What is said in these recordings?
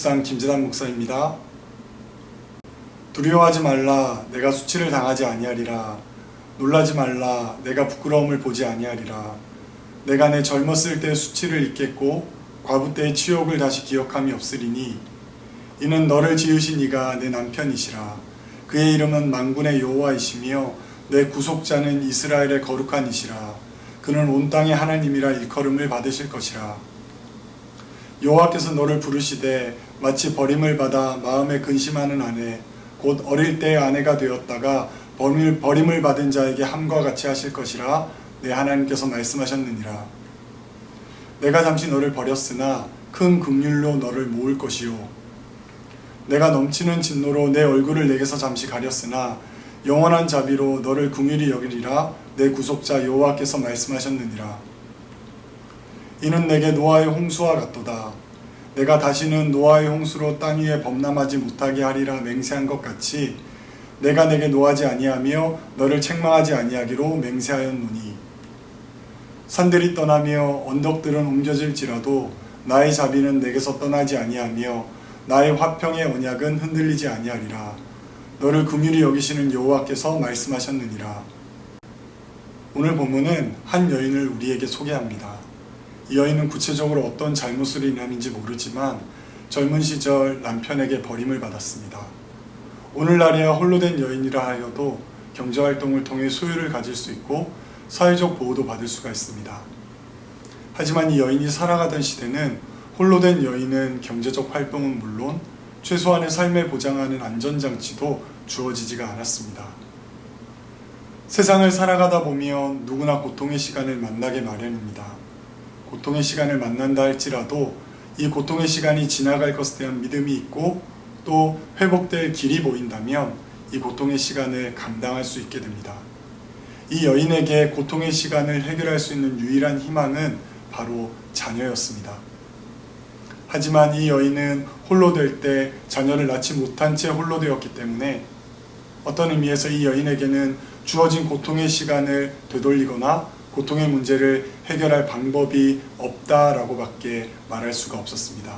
묵상 김재단 목사입니다. 두려워하지 말라. 내가 수치를 당하지 아니하리라. 놀라지 말라. 내가 부끄러움을 보지 아니하리라. 내가 내 젊었을 때 수치를 잊겠고 과부 때의 치욕을 다시 기억함이 없으리니 이는 너를 지으신 이가 내 남편이시라. 그의 이름은 만군의 여호와이시며 내 구속자는 이스라엘의 거룩한 이시라. 그는 온 땅의 하나님이라 일컬음을 받으실 것이라. 여호와께서 너를 부르시되 마치 버림을 받아 마음에 근심하는 아내 곧 어릴 때의 아내가 되었다가 버림을 받은 자에게 함과 같이 하실 것이라 내 하나님께서 말씀하셨느니라. 내가 잠시 너를 버렸으나 큰 긍휼로 너를 모을 것이요 내가 넘치는 진노로 내 얼굴을 내게서 잠시 가렸으나 영원한 자비로 너를 긍휼히 여기리라 내 구속자 여호와께서 말씀하셨느니라. 이는 내게 노아의 홍수와 같도다. 내가 다시는 노아의 홍수로 땅 위에 범람하지 못하게 하리라 맹세한 것 같이 내가 내게 노하지 아니하며 너를 책망하지 아니하기로 맹세하였노니 산들이 떠나며 언덕들은 옮겨질지라도 나의 자비는 내게서 떠나지 아니하며 나의 화평의 언약은 흔들리지 아니하리라. 너를 긍휼히 여기시는 여호와께서 말씀하셨느니라. 오늘 본문은 한 여인을 우리에게 소개합니다. 이 여인은 구체적으로 어떤 잘못으로 인함인지 모르지만 젊은 시절 남편에게 버림을 받았습니다. 오늘날에야 홀로 된 여인이라 하여도 경제활동을 통해 소유를 가질 수 있고 사회적 보호도 받을 수가 있습니다. 하지만 이 여인이 살아가던 시대는 홀로 된 여인은 경제적 활동은 물론 최소한의 삶을 보장하는 안전장치도 주어지지가 않았습니다. 세상을 살아가다 보면 누구나 고통의 시간을 만나게 마련입니다. 고통의 시간을 만난다 할지라도 이 고통의 시간이 지나갈 것에 대한 믿음이 있고 또 회복될 길이 보인다면 이 고통의 시간을 감당할 수 있게 됩니다. 이 여인에게 고통의 시간을 해결할 수 있는 유일한 희망은 바로 자녀였습니다. 하지만 이 여인은 홀로 될 때 자녀를 낳지 못한 채 홀로 되었기 때문에 어떤 의미에서 이 여인에게는 주어진 고통의 시간을 되돌리거나 고통의 문제를 해결할 방법이 없다라고 밖에 말할 수가 없었습니다.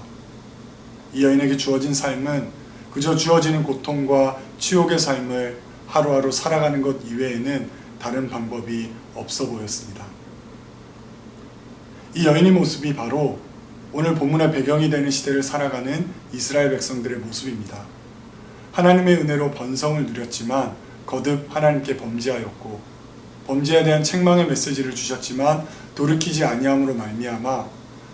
이 여인에게 주어진 삶은 그저 주어지는 고통과 치욕의 삶을 하루하루 살아가는 것 이외에는 다른 방법이 없어 보였습니다. 이 여인의 모습이 바로 오늘 본문의 배경이 되는 시대를 살아가는 이스라엘 백성들의 모습입니다. 하나님의 은혜로 번성을 누렸지만 거듭 하나님께 범죄하였고 범죄에 대한 책망의 메시지를 주셨지만 돌이키지 아니함으로 말미암아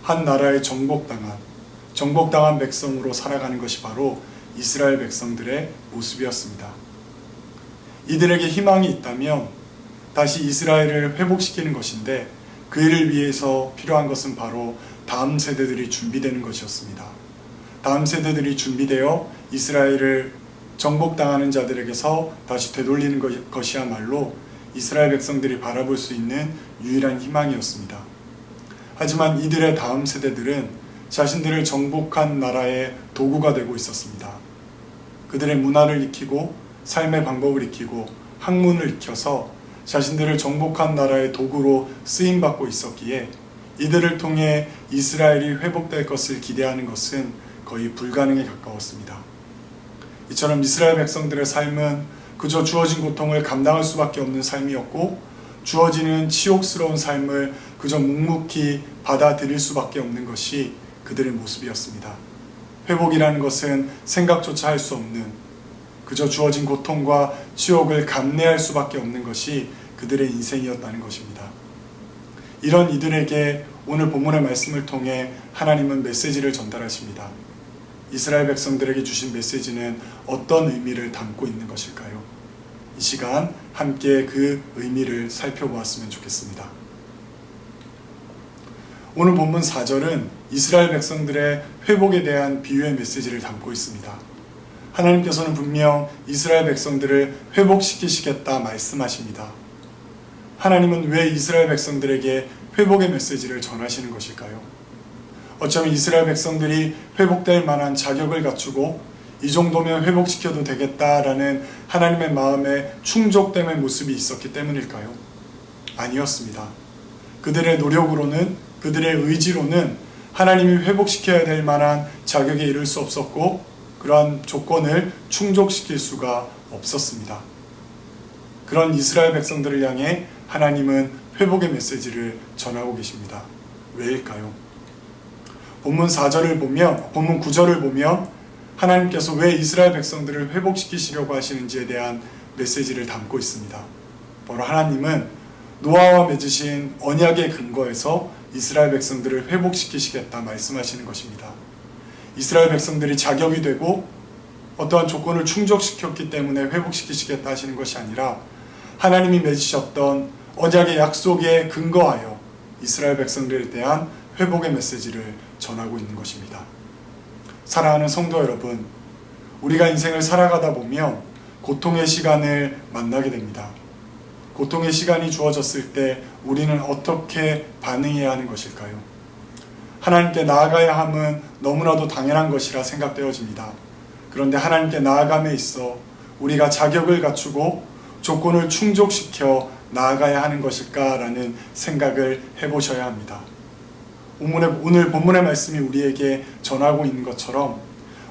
한 나라의 정복당한 백성으로 살아가는 것이 바로 이스라엘 백성들의 모습이었습니다. 이들에게 희망이 있다면 다시 이스라엘을 회복시키는 것인데 그 일을 위해서 필요한 것은 바로 다음 세대들이 준비되는 것이었습니다. 다음 세대들이 준비되어 이스라엘을 정복당하는 자들에게서 다시 되돌리는 것이야말로 이스라엘 백성들이 바라볼 수 있는 유일한 희망이었습니다. 하지만 이들의 다음 세대들은 자신들을 정복한 나라의 도구가 되고 있었습니다. 그들의 문화를 익히고 삶의 방법을 익히고 학문을 익혀서 자신들을 정복한 나라의 도구로 쓰임받고 있었기에 이들을 통해 이스라엘이 회복될 것을 기대하는 것은 거의 불가능에 가까웠습니다. 이처럼 이스라엘 백성들의 삶은 그저 주어진 고통을 감당할 수밖에 없는 삶이었고 주어지는 치욕스러운 삶을 그저 묵묵히 받아들일 수밖에 없는 것이 그들의 모습이었습니다. 회복이라는 것은 생각조차 할 수 없는 그저 주어진 고통과 치욕을 감내할 수밖에 없는 것이 그들의 인생이었다는 것입니다. 이런 이들에게 오늘 본문의 말씀을 통해 하나님은 메시지를 전달하십니다. 이스라엘 백성들에게 주신 메시지는 어떤 의미를 담고 있는 것일까요? 이 시간 함께 그 의미를 살펴보았으면 좋겠습니다. 오늘 본문 4절은 이스라엘 백성들의 회복에 대한 비유의 메시지를 담고 있습니다. 하나님께서는 분명 이스라엘 백성들을 회복시키시겠다 말씀하십니다. 하나님은 왜 이스라엘 백성들에게 회복의 메시지를 전하시는 것일까요? 어쩌면 이스라엘 백성들이 회복될 만한 자격을 갖추고 이 정도면 회복시켜도 되겠다라는 하나님의 마음에 충족됨의 모습이 있었기 때문일까요? 아니었습니다. 그들의 노력으로는, 그들의 의지로는 하나님이 회복시켜야 될 만한 자격에 이를 수 없었고 그러한 조건을 충족시킬 수가 없었습니다. 그런 이스라엘 백성들을 향해 하나님은 회복의 메시지를 전하고 계십니다. 왜일까요? 본문 9절을 보면 하나님께서 왜 이스라엘 백성들을 회복시키시려고 하시는지에 대한 메시지를 담고 있습니다. 바로 하나님은 노아와 맺으신 언약의 근거에서 이스라엘 백성들을 회복시키시겠다 말씀하시는 것입니다. 이스라엘 백성들이 자격이 되고 어떠한 조건을 충족시켰기 때문에 회복시키시겠다 하시는 것이 아니라 하나님이 맺으셨던 언약의 약속에 근거하여 이스라엘 백성들에 대한 회복의 메시지를 전하고 있는 것입니다. 사랑하는 성도 여러분, 우리가 인생을 살아가다 보면 고통의 시간을 만나게 됩니다. 고통의 시간이 주어졌을 때 우리는 어떻게 반응해야 하는 것일까요? 하나님께 나아가야 함은 너무나도 당연한 것이라 생각되어집니다. 그런데 하나님께 나아감에 있어 우리가 자격을 갖추고 조건을 충족시켜 나아가야 하는 것일까라는 생각을 해보셔야 합니다. 오늘 본문의 말씀이 우리에게 전하고 있는 것처럼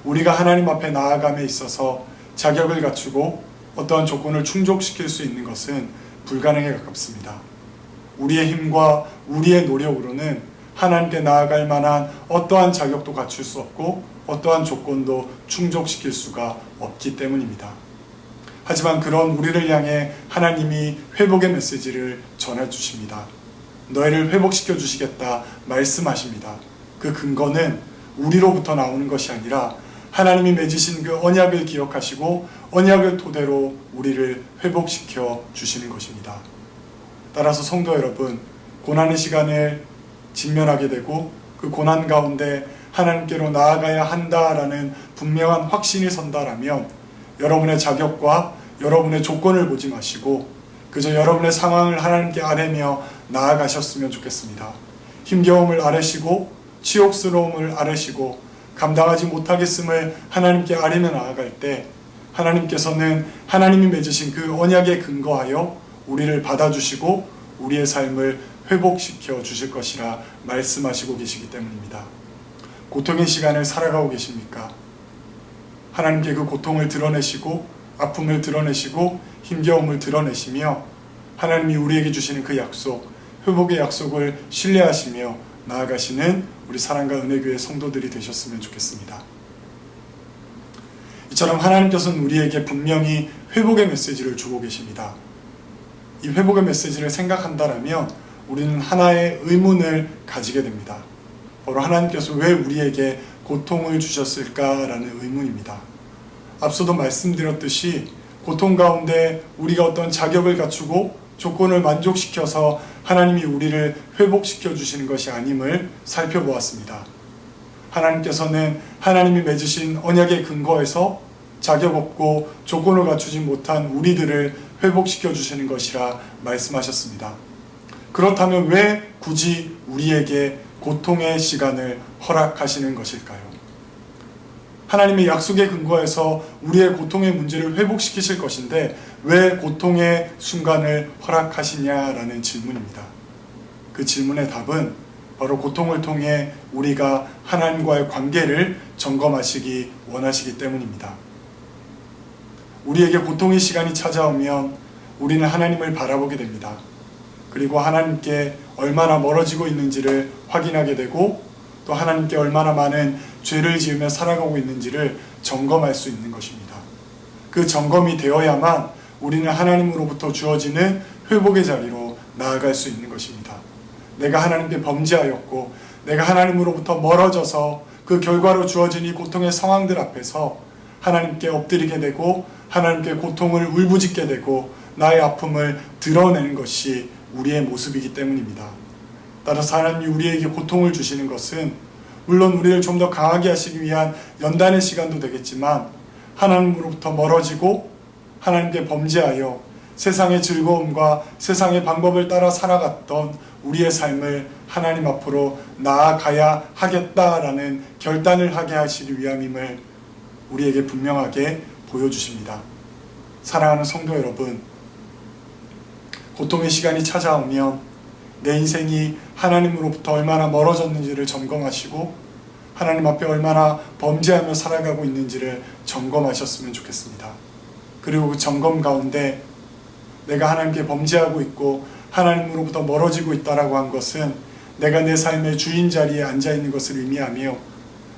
우리가 하나님 앞에 나아감에 있어서 자격을 갖추고 어떠한 조건을 충족시킬 수 있는 것은 불가능에 가깝습니다. 우리의 힘과 우리의 노력으로는 하나님께 나아갈 만한 어떠한 자격도 갖출 수 없고 어떠한 조건도 충족시킬 수가 없기 때문입니다. 하지만 그런 우리를 향해 하나님이 회복의 메시지를 전해 주십니다. 너희를 회복시켜 주시겠다 말씀하십니다. 그 근거는 우리로부터 나오는 것이 아니라 하나님이 맺으신 그 언약을 기억하시고 언약을 토대로 우리를 회복시켜 주시는 것입니다. 따라서 성도 여러분, 고난의 시간을 직면하게 되고 그 고난 가운데 하나님께로 나아가야 한다라는 분명한 확신이 선다라면 여러분의 자격과 여러분의 조건을 보지 마시고 그저 여러분의 상황을 하나님께 아뢰며 나아가셨으면 좋겠습니다. 힘겨움을 아뢰시고 치욕스러움을 아뢰시고 감당하지 못하겠음을 하나님께 아뢰며 나아갈 때 하나님께서는 하나님이 맺으신 그 언약에 근거하여 우리를 받아주시고 우리의 삶을 회복시켜 주실 것이라 말씀하시고 계시기 때문입니다. 고통의 시간을 살아가고 계십니까? 하나님께 그 고통을 드러내시고 아픔을 드러내시고 힘겨움을 드러내시며 하나님이 우리에게 주시는 그 약속, 회복의 약속을 신뢰하시며 나아가시는 우리 사랑과 은혜교회 성도들이 되셨으면 좋겠습니다. 이처럼 하나님께서는 우리에게 분명히 회복의 메시지를 주고 계십니다. 이 회복의 메시지를 생각한다면 우리는 하나의 의문을 가지게 됩니다. 바로 하나님께서 왜 우리에게 고통을 주셨을까라는 의문입니다. 앞서도 말씀드렸듯이 고통 가운데 우리가 어떤 자격을 갖추고 조건을 만족시켜서 하나님이 우리를 회복시켜 주시는 것이 아님을 살펴보았습니다. 하나님께서는 하나님이 맺으신 언약의 근거에서 자격 없고 조건을 갖추지 못한 우리들을 회복시켜 주시는 것이라 말씀하셨습니다. 그렇다면 왜 굳이 우리에게 고통의 시간을 허락하시는 것일까요? 하나님의 약속의 근거에서 우리의 고통의 문제를 회복시키실 것인데 왜 고통의 순간을 허락하시냐라는 질문입니다. 그 질문의 답은 바로 고통을 통해 우리가 하나님과의 관계를 점검하시기 원하시기 때문입니다. 우리에게 고통의 시간이 찾아오면 우리는 하나님을 바라보게 됩니다. 그리고 하나님께 얼마나 멀어지고 있는지를 확인하게 되고 또 하나님께 얼마나 많은 죄를 지으며 살아가고 있는지를 점검할 수 있는 것입니다. 그 점검이 되어야만 우리는 하나님으로부터 주어지는 회복의 자리로 나아갈 수 있는 것입니다. 내가 하나님께 범죄하였고 내가 하나님으로부터 멀어져서 그 결과로 주어진 이 고통의 상황들 앞에서 하나님께 엎드리게 되고 하나님께 고통을 울부짖게 되고 나의 아픔을 드러내는 것이 우리의 모습이기 때문입니다. 따라서 하나님이 우리에게 고통을 주시는 것은 물론 우리를 좀 더 강하게 하시기 위한 연단의 시간도 되겠지만 하나님으로부터 멀어지고 하나님께 범죄하여 세상의 즐거움과 세상의 방법을 따라 살아갔던 우리의 삶을 하나님 앞으로 나아가야 하겠다라는 결단을 하게 하시기 위함임을 우리에게 분명하게 보여주십니다. 사랑하는 성도 여러분, 고통의 시간이 찾아오면 내 인생이 하나님으로부터 얼마나 멀어졌는지를 점검하시고 하나님 앞에 얼마나 범죄하며 살아가고 있는지를 점검하셨으면 좋겠습니다. 그리고 그 점검 가운데 내가 하나님께 범죄하고 있고 하나님으로부터 멀어지고 있다라고 한 것은 내가 내 삶의 주인 자리에 앉아있는 것을 의미하며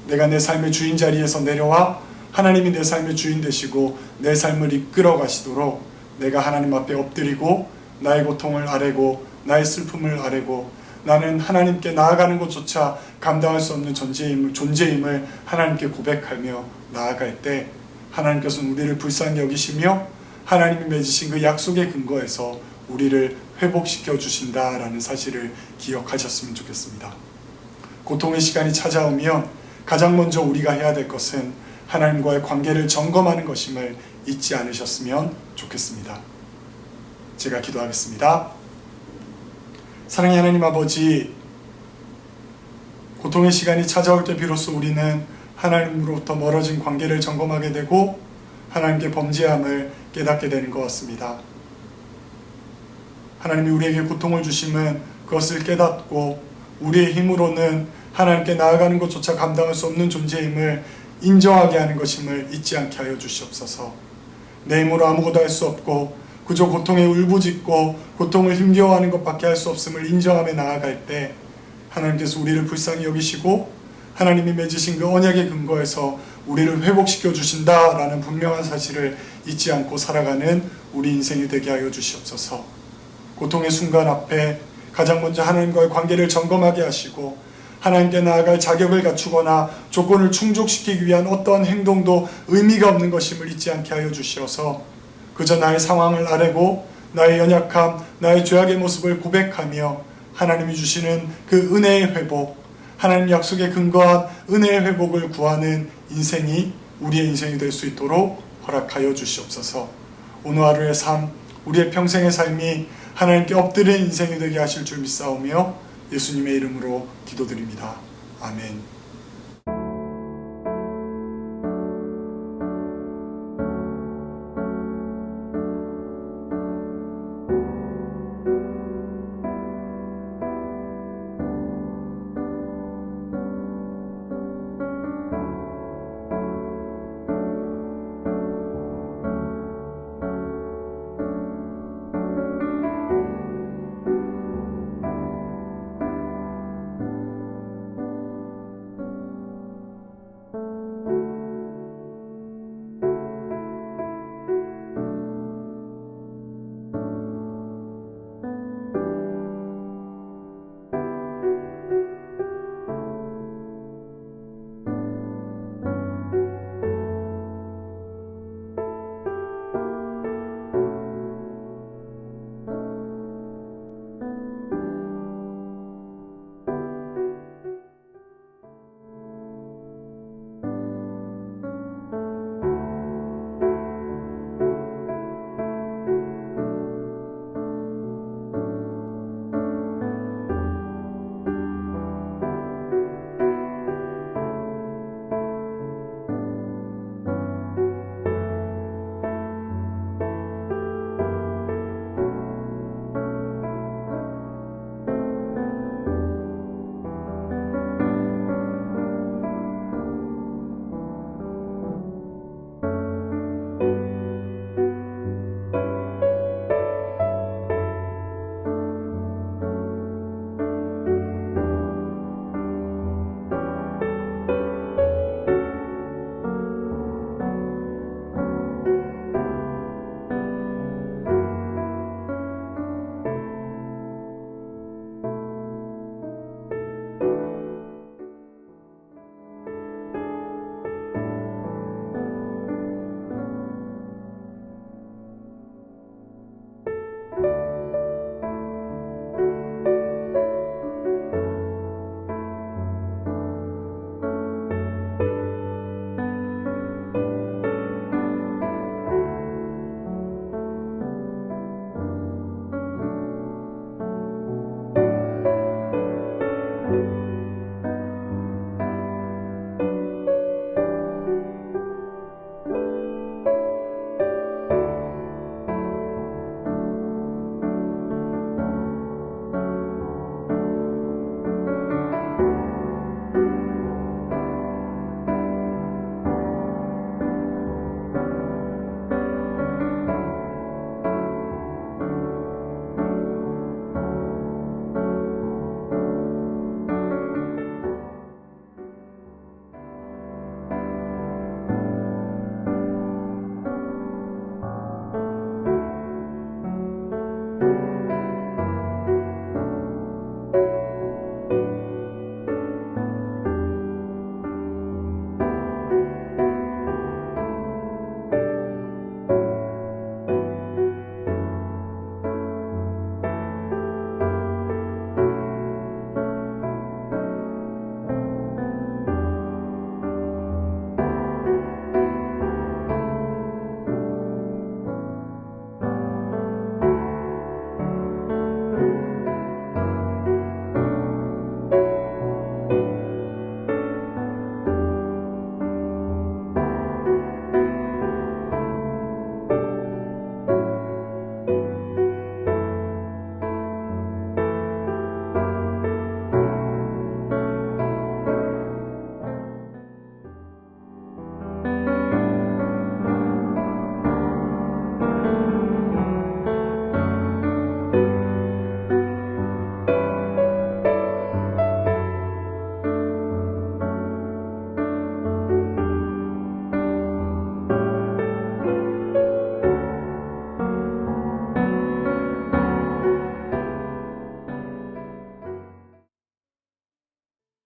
내가 내 삶의 주인 자리에서 내려와 하나님이 내 삶의 주인 되시고 내 삶을 이끌어 가시도록 내가 하나님 앞에 엎드리고 나의 고통을 아뢰고 나의 슬픔을 아뢰고 나는 하나님께 나아가는 것조차 감당할 수 없는 존재임을 하나님께 고백하며 나아갈 때 하나님께서는 우리를 불쌍히 여기시며 하나님이 맺으신 그 약속의 근거에서 우리를 회복시켜 주신다라는 사실을 기억하셨으면 좋겠습니다. 고통의 시간이 찾아오면 가장 먼저 우리가 해야 될 것은 하나님과의 관계를 점검하는 것임을 잊지 않으셨으면 좋겠습니다. 제가 기도하겠습니다. 사랑의 하나님 아버지, 고통의 시간이 찾아올 때 비로소 우리는 하나님으로부터 멀어진 관계를 점검하게 되고 하나님께 범죄함을 깨닫게 되는 것 같습니다. 하나님이 우리에게 고통을 주심은 그것을 깨닫고 우리의 힘으로는 하나님께 나아가는 것조차 감당할 수 없는 존재임을 인정하게 하는 것임을 잊지 않게 하여 주시옵소서. 내 힘으로 아무것도 할 수 없고 그저 고통에 울부짖고 고통을 힘겨워하는 것밖에 할 수 없음을 인정하며 나아갈 때 하나님께서 우리를 불쌍히 여기시고 하나님이 맺으신 그 언약의 근거에서 우리를 회복시켜 주신다라는 분명한 사실을 잊지 않고 살아가는 우리 인생이 되게 하여 주시옵소서. 고통의 순간 앞에 가장 먼저 하나님과의 관계를 점검하게 하시고 하나님께 나아갈 자격을 갖추거나 조건을 충족시키기 위한 어떠한 행동도 의미가 없는 것임을 잊지 않게 하여 주시어서 그저 나의 상황을 아뢰고 나의 연약함, 나의 죄악의 모습을 고백하며 하나님이 주시는 그 은혜의 회복, 하나님 약속에 근거한 은혜의 회복을 구하는 인생이 우리의 인생이 될 수 있도록 허락하여 주시옵소서. 오늘 하루의 삶, 우리의 평생의 삶이 하나님께 엎드린 인생이 되게 하실 줄 믿사오며 예수님의 이름으로 기도드립니다. 아멘.